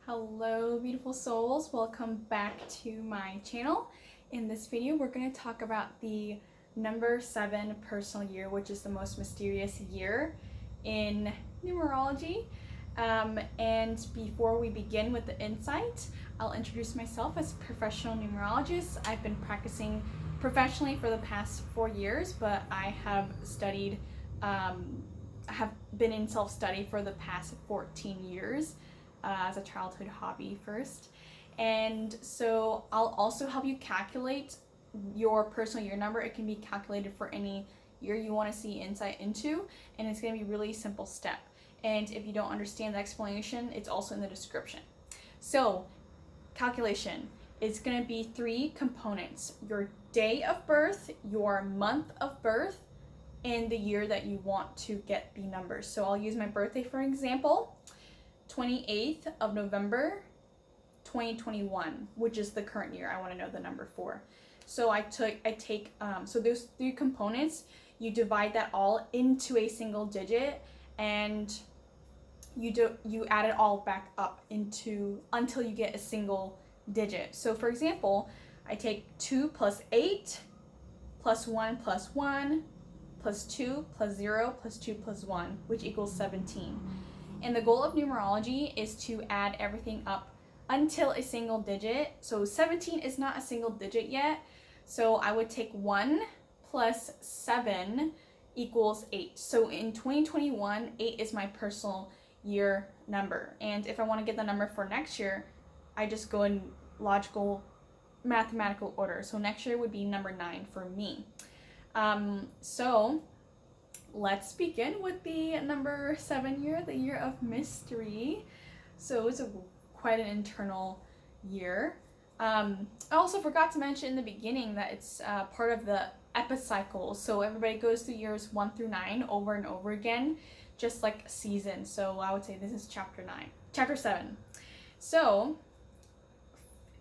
Hello beautiful souls, welcome back to my channel. In this video we're going to talk about the number 7 personal year, which is the most mysterious year in numerology. And before we begin with the insight, I'll introduce myself as a professional numerologist. I've been practicing professionally for the past 4 years, but I have studied have been in self-study for the past 14 years. As a childhood hobby first. And so I'll also help you calculate your personal year number. It can be calculated for any year you want to see insight into, and it's going to be a really simple step. And if you don't understand the explanation, it's also in the description. So calculation is going to be 3 components: your day of birth, your month of birth, and the year that you want to get the numbers. So I'll use my birthday for example. 28th of November 2021, which is the current year I want to know the number for. So so those 3 components, you divide that all into a single digit, and you add it all back up into until you get a single digit. So for example, I take 2 plus 8 plus 1 plus 1 plus 2 plus 0 plus 2 plus 1, which equals 17. And the goal of numerology is to add everything up until a single digit. So 17 is not a single digit yet. So I would take 1 plus 7 equals 8. So in 2021, 8 is my personal year number. And if I want to get the number for next year, I just go in logical mathematical order. So next year would be number 9 for me. So let's begin with the number 7 year, the year of mystery. So it's quite an internal year. I also forgot to mention in the beginning that it's part of the epicycle. So everybody goes through years 1 through 9 over and over again, just like a season. So I would say this is chapter 7. So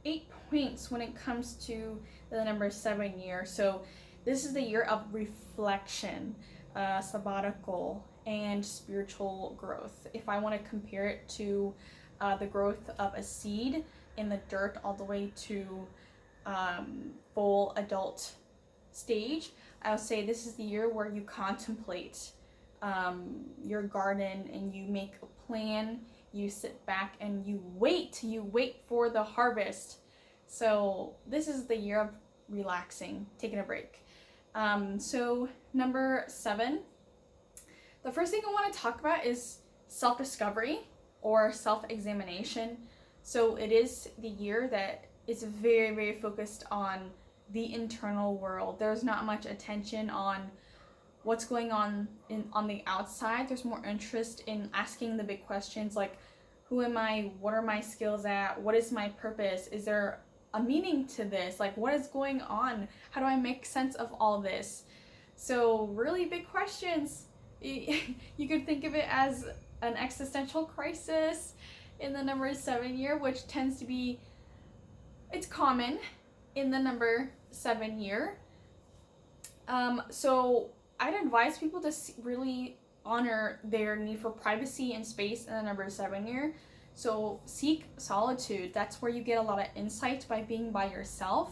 8 points when it comes to the number 7 year. So this is the year of reflection, sabbatical, and spiritual growth. If I want to compare it to the growth of a seed in the dirt all the way to full adult stage, I would say this is the year where you contemplate your garden and you make a plan, you sit back and you wait for the harvest. So this is the year of relaxing, taking a break. So number 7, the first thing I want to talk about is self-discovery or self-examination. So it is the year that is very, very focused on the internal world. There's not much attention on what's going on on the outside. There's more interest in asking the big questions like, who am I? What are my skills at? What is my purpose? Is there a meaning to this? Like, what is going on? How do I make sense of all this? So really big questions. You could think of it as an existential crisis in the number 7 year, which tends to be, it's common in the number 7 year. So I'd advise people to really honor their need for privacy and space in the number 7 year. So seek solitude. That's where you get a lot of insight by being by yourself,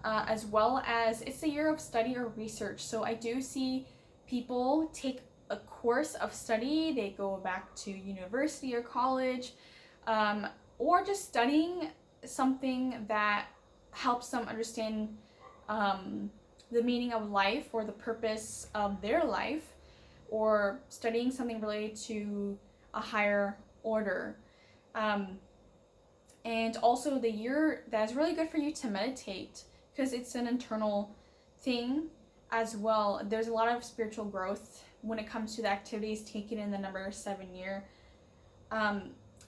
as well as it's a year of study or research. So I do see people take a course of study. They go back to university or college, or just studying something that helps them understand the meaning of life or the purpose of their life, or studying something related to a higher order. And also the year that's really good for you to meditate, because it's an internal thing as well. There's a lot of spiritual growth when it comes to the activities taken in the number 7 year.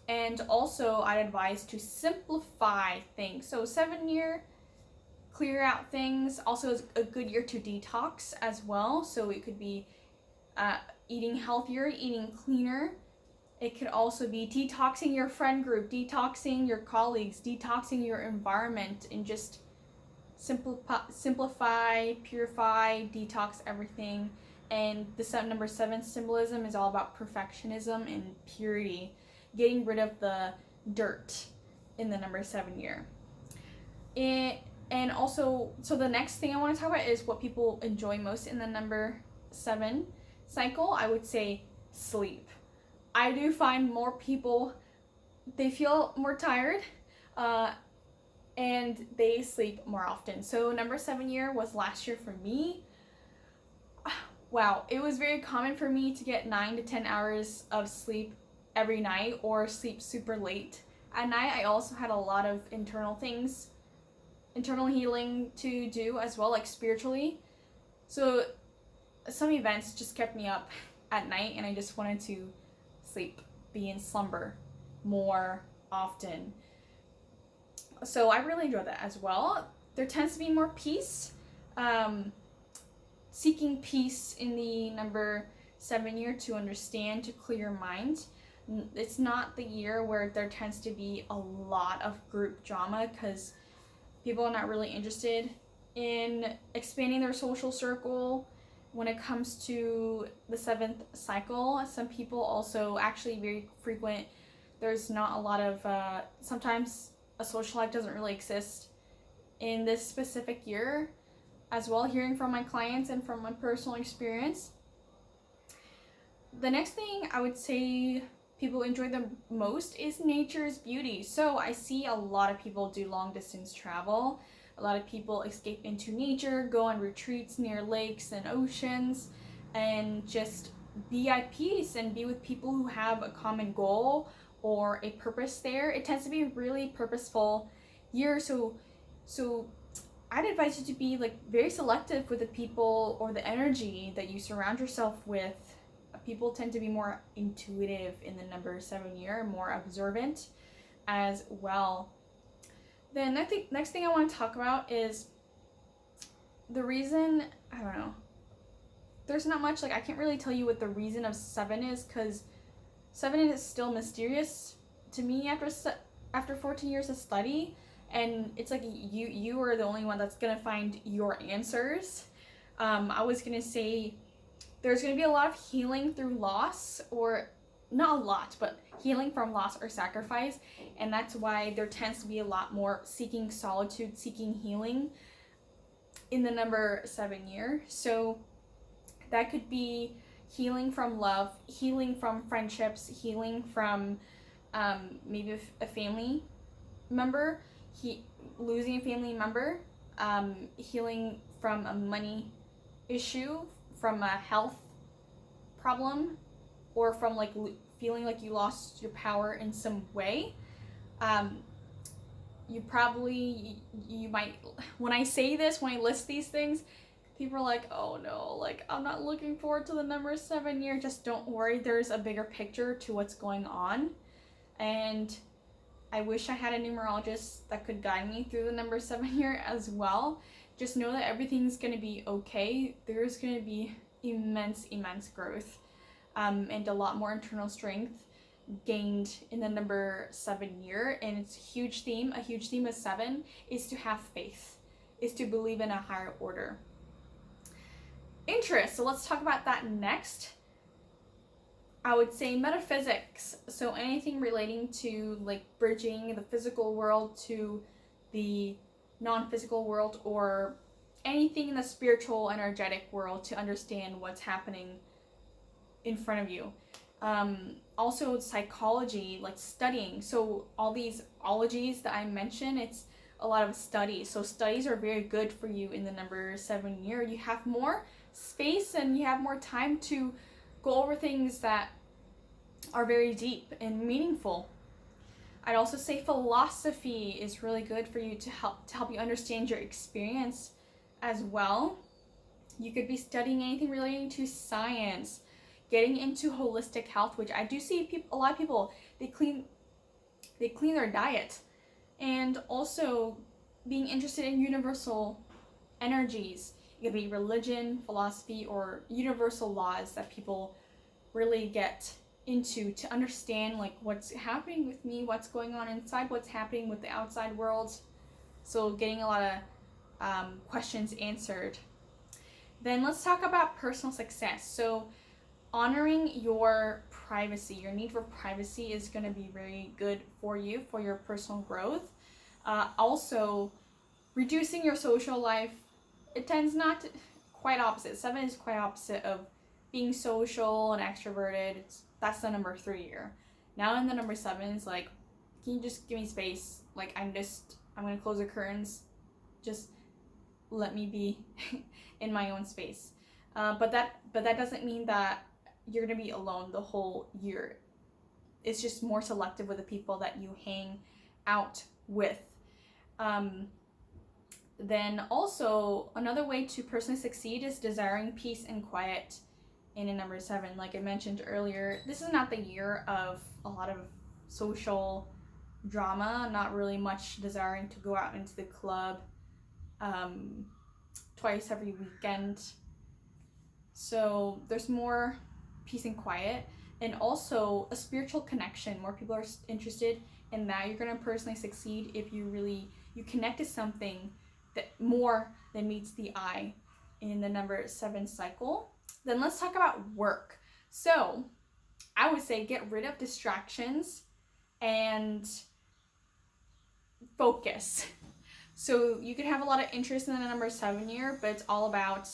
And also I'd advise to simplify things. So 7 year, clear out things. Also is a good year to detox as well. So it could be eating healthier, eating cleaner. It could also be detoxing your friend group, detoxing your colleagues, detoxing your environment, and just simplify, purify, detox everything. And the number 7 symbolism is all about perfectionism and purity, getting rid of the dirt in the number 7 year. And also, so the next thing I want to talk about is what people enjoy most in the number 7 cycle. I would say sleep. I do find more people, they feel more tired, and they sleep more often. So number 7 year was last year for me. Wow, it was very common for me to get 9 to 10 hours of sleep every night, or sleep super late at night. I also had a lot of internal healing to do as well, like spiritually. So some events just kept me up at night, and I just wanted to sleep, be in slumber more often. So I really enjoyed that as well. There tends to be more peace, seeking peace in the number 7 year to understand, to clear your mind. It's not the year where there tends to be a lot of group drama, because people are not really interested in expanding their social circle when it comes to the 7th cycle. Some people also, actually very frequent, there's not a lot of, sometimes a social life doesn't really exist in this specific year as well, hearing from my clients and from my personal experience. The next thing I would say people enjoy the most is nature's beauty. So I see a lot of people do long distance travel. A lot of people escape into nature, go on retreats near lakes and oceans, and just be at peace and be with people who have a common goal or a purpose there. It tends to be a really purposeful year. So I'd advise you to be like very selective with the people or the energy that you surround yourself with. People tend to be more intuitive in the number 7 year, more observant as well. Then I think next thing I want to talk about is the reason. I don't know. There's not much, like I can't really tell you what the reason of 7 is, because 7 is still mysterious to me after 14 years of study, and it's like you are the only one that's gonna find your answers. I was gonna say there's gonna be a lot of healing through loss, or not a lot, but healing from loss or sacrifice, and that's why there tends to be a lot more seeking solitude, seeking healing in the number 7 year. So that could be healing from love, healing from friendships, healing from maybe a family member, losing a family member, healing from a money issue, from a health problem, or from like feeling like you lost your power in some way. You might, when I say this, when I list these things, people are like, oh no, like I'm not looking forward to the number 7 year. Just don't worry, there's a bigger picture to what's going on. And I wish I had a numerologist that could guide me through the number 7 year as well. Just know that everything's going to be okay. There's going to be immense growth, and a lot more internal strength gained in the number 7 year. And it's a huge theme of 7 is to have faith, is to believe in a higher order. Interest, so let's talk about that next. I would say metaphysics, so anything relating to like bridging the physical world to the non-physical world, or anything in the spiritual energetic world to understand what's happening in front of you. Also psychology, like studying. So all these ologies that I mentioned, it's a lot of study. So studies are very good for you in the number 7 year. You have more space and you have more time to go over things that are very deep and meaningful. I'd also say philosophy is really good for you to help you understand your experience as well. You could be studying anything relating to science, getting into holistic health, which I do see a lot of people, they clean their diet, and also being interested in universal energies. It could be religion, philosophy, or universal laws that people really get into to understand like what's happening with me, what's going on inside, what's happening with the outside world. So getting a lot of questions answered. Then let's talk about personal success. So honoring your privacy. Your need for privacy is going to be very good for you, for your personal growth. Also, reducing your social life, it tends not to, quite opposite. 7 is quite opposite of being social and extroverted. That's the number 3 year. Now in the number 7 is like, can you just give me space? Like, I'm going to close the curtains. Just let me be in my own space. But that doesn't mean that you're going to be alone the whole year. It's just more selective with the people that you hang out with. Then also, another way to personally succeed is desiring peace and quiet in a number 7. Like I mentioned earlier, this is not the year of a lot of social drama, not really much desiring to go out into the club twice every weekend. So there's more peace and quiet, and also a spiritual connection. More people are interested in that. You're going to personally succeed if you connect to something that more than meets the eye in the number 7 cycle. Then let's talk about work. So I would say get rid of distractions and focus. So you could have a lot of interest in the number 7 year, but it's all about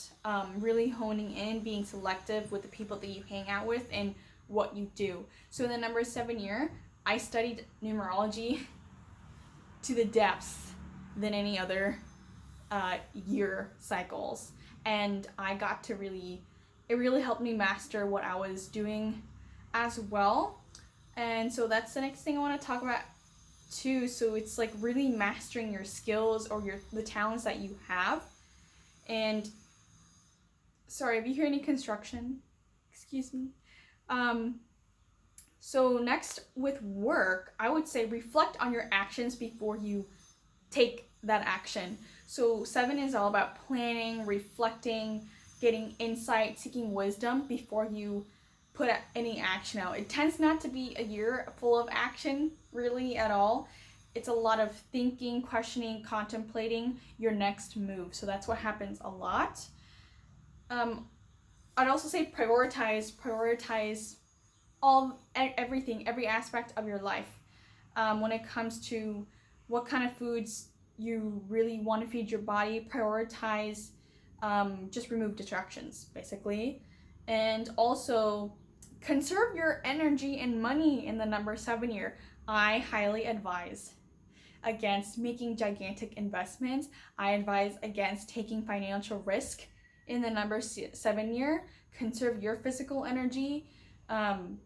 really honing in, being selective with the people that you hang out with and what you do. So in the number 7 year, I studied numerology to the depths than any other year cycles, and I got to it really helped me master what I was doing as well. And so that's the next thing I want to talk about too. So it's like really mastering your skills or the talents that you have. And sorry if you hear any construction, excuse me. So next with work, I would say reflect on your actions before you take that action. So 7 is all about planning, reflecting, getting insight, seeking wisdom before you put any action out. It tends not to be a year full of action really at all. It's a lot of thinking, questioning, contemplating your next move. So that's what happens a lot. I'd also say prioritize everything, every aspect of your life. When it comes to what kind of foods you really want to feed your body, prioritize, just remove distractions basically. And also conserve your energy and money in the number 7 year. I highly advise against making gigantic investments. I advise against taking financial risk in the number 7 year. Conserve your physical energy and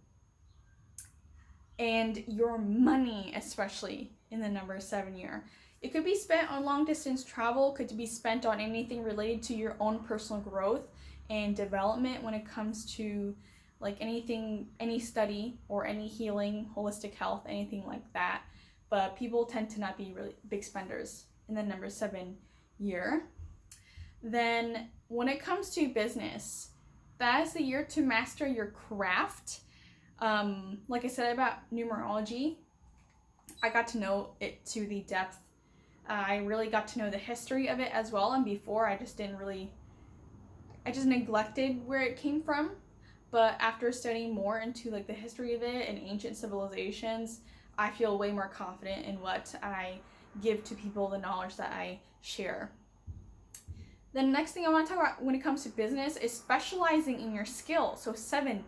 your money, especially in the number 7 year. It could be spent on long distance travel, could be spent on anything related to your own personal growth and development when it comes to like anything, any study or any healing, holistic health, anything like that. But people tend to not be really big spenders in the number 7 year. Then when it comes to business, that is the year to master your craft. Like I said about numerology, I got to know it to the depth. I really got to know the history of it as well, and before I just neglected where it came from. But after studying more into like the history of it and ancient civilizations, I feel way more confident in what I give to people, the knowledge that I share. The next thing I want to talk about when it comes to business is specializing in your skill. So 7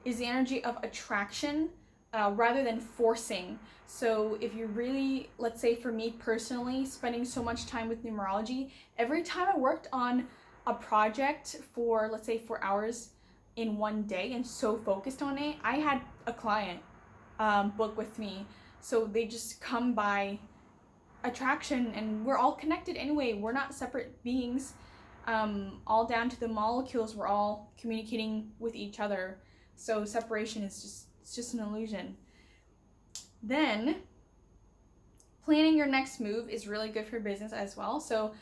is the energy of attraction rather than forcing. So if you really, let's say for me personally, spending so much time with numerology, every time I worked on a project for, let's say, 4 hours in one day and so focused on it, I had a client book with me. So they just come by attraction, and we're all connected anyway. We're not separate beings. All down to the molecules, we're all communicating with each other. So separation is just an illusion. Then planning your next move is really good for business as well. So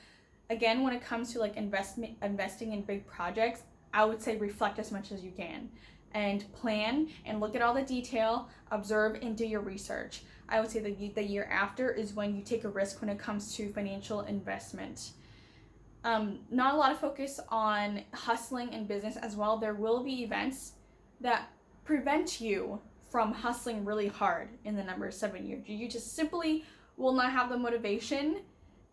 again, when it comes to like investing in big projects, I would say reflect as much as you can and plan and look at all the detail, observe and do your research. I would say the year after is when you take a risk when it comes to financial investment. Not a lot of focus on hustling in business as well. There will be events that prevent you from hustling really hard in the number 7 year. You just simply will not have the motivation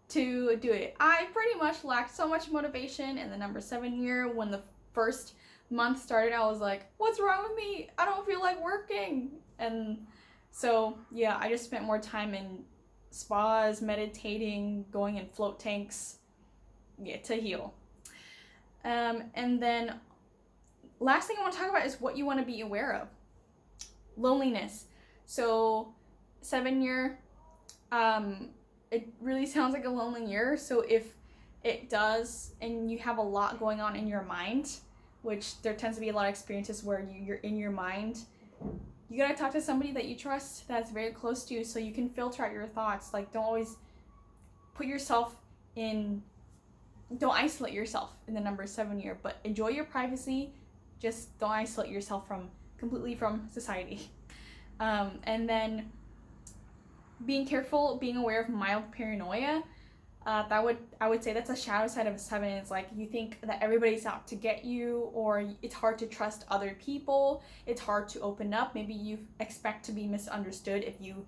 to do it. I pretty much lacked so much motivation in the number 7 year. When the first month started, I was like, what's wrong with me? I don't feel like working. And so yeah, I just spent more time in spas, meditating, going in float tanks, to heal. And then last thing I want to talk about is what you want to be aware of. Loneliness. So 7 year, it really sounds like a lonely year. So if it does, and you have a lot going on in your mind, which there tends to be a lot of experiences where you're in your mind, you gotta talk to somebody that you trust, that's very close to you, so you can filter out your thoughts. Like, don't always put yourself in, don't isolate yourself in the number 7 year, but enjoy your privacy. Just don't isolate yourself completely from society. And then being careful, being aware of mild paranoia. I would say that's a shadow side of a 7. It's like you think that everybody's out to get you, or it's hard to trust other people. It's hard to open up. Maybe you expect to be misunderstood if you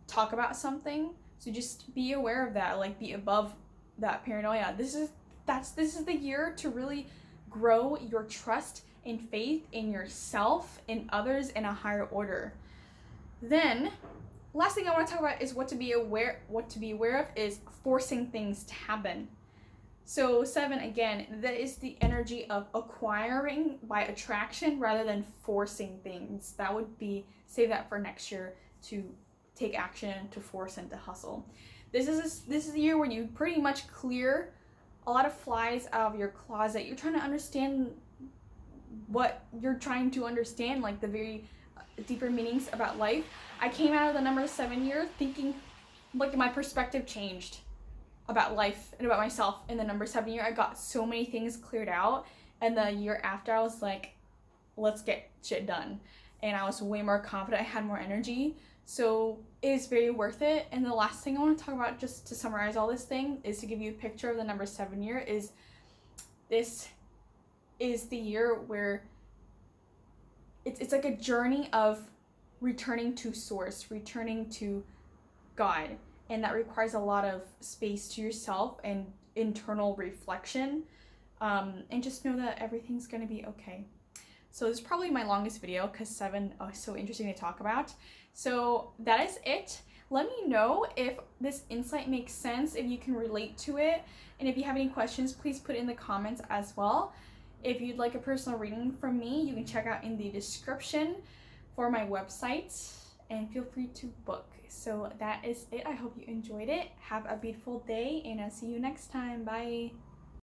talk about something. So just be aware of that. Like, be above that paranoia. This is the year to really grow your trust and faith in yourself, in others, in a higher order. Then, last thing I want to talk about is what to be aware of is forcing things to happen. So 7, again, that is the energy of acquiring by attraction rather than forcing things. That would be, save that for next year, to take action, to force, and to hustle. This is the year where you pretty much clear a lot of flies out of your closet. You're trying to understand what you're trying to understand, like the very deeper meanings about life. I came out of the number 7 year thinking, like, my perspective changed about life and about myself in the number 7 year. I got so many things cleared out, and the year after I was like, let's get shit done. And I was way more confident, I had more energy. So it is very worth it. And the last thing I want to talk about, just to summarize all this thing, is to give you a picture of the number 7 year. Is this is the year where it's like a journey of returning to source, returning to God, and that requires a lot of space to yourself and internal reflection, and just know that everything's gonna be okay. So this is probably my longest video because 7 is so interesting to talk about. So that is it. Let me know if this insight makes sense, if you can relate to it, and if you have any questions, please put it in the comments as well. If you'd like a personal reading from me, you can check out in the description for my website, and feel free to book. So that is it. I hope you enjoyed it. Have a beautiful day, and I'll see you next time. Bye.